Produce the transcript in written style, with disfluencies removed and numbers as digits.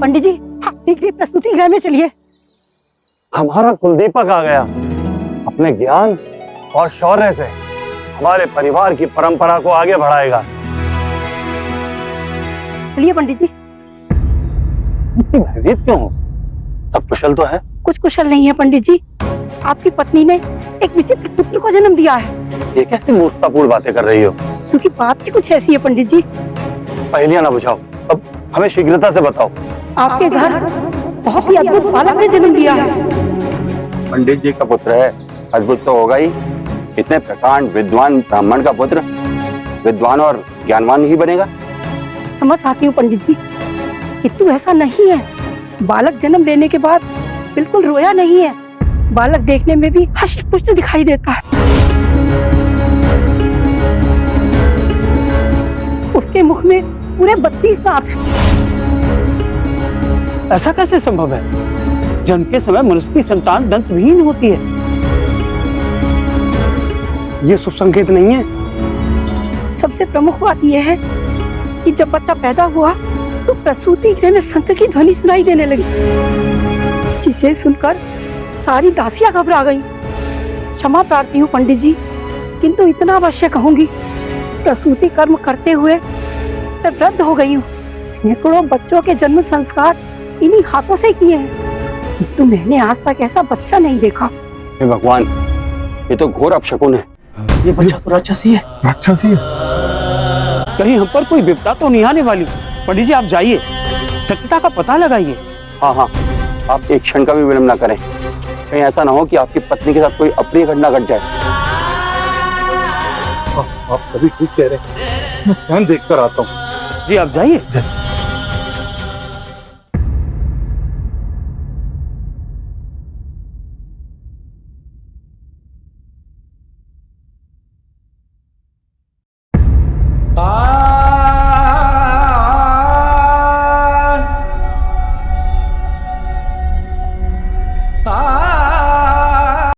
पंडित जी, शीघ्र प्रसूति गृह में चलिए। हमारा कुलदीपक आ गया। अपने ज्ञान और शौर्य से हमारे परिवार की परंपरा को आगे बढ़ाएगा। चलिए पंडित जी। इतनी भयभीत क्यों हो? सब कुशल तो है? कुछ कुशल नहीं है पंडित जी। आपकी पत्नी ने एक विचित्र पुत्र को जन्म दिया है। ये कैसी मूर्खतापूर्ण बातें कर रही हो? क्योंकि बात ही कुछ ऐसी है पंडित जी। पहेलियां ना बुझाओ, अब हमें शीघ्रता से बताओ। आपके घर बहुत ही अद्भुत बालक ने जन्म दिया है। पंडित जी का पुत्र है, अद्भुत तो होगा ही। इतने प्रकांड विद्वान ब्राह्मण का पुत्र विद्वान और ज्ञानवान ही बनेगा। समझ आती हूँ पंडित जी, किंतु ऐसा नहीं है। बालक जन्म लेने के बाद बिल्कुल रोया नहीं है। बालक देखने में भी हष्ट पुष्ट दिखाई देता है। उसके मुख में पूरे 32 दांत हैं। ऐसा कैसे संभव है? जन्म के समय मनुष्य की संतान दंतविहीन होती है। ये शुभ संकेत नहीं है। सबसे प्रमुख बात यह है कि जब बच्चा पैदा हुआ तो प्रसूति गृह में शंख की ध्वनि सुनाई देने लगी, जिसे सुनकर सारी दासियां घबरा गईं। क्षमा प्रार्थी हूँ पंडित जी, किंतु इतना अवश्य कहूंगी, प्रसूति कर्म करते हुए मैं वृद्ध हो गई हूँ। सैकड़ों बच्चों के जन्म संस्कार इन्हीं हाथों से किए हैं, किंतु मैंने आज तक ऐसा बच्चा नहीं देखा। हे भगवान, ये तो घोर अपशकुन है। ये बच्चा तो राक्षसी है। राक्षसी है? कहीं हम पर कोई विपदा तो नहीं आने वाली? पंडित जी आप जाइए, सत्यता का पता लगाइए। हाँ हाँ, आप एक क्षण का भी विलंब ना करें। कहीं ऐसा ना हो कि आपकी पत्नी के साथ कोई अप्रिय घटना घट जाए। आप सभी ठीक कह रहे हैं। मैं स्वयं देख कर आता हूँ। जी आप जाइए।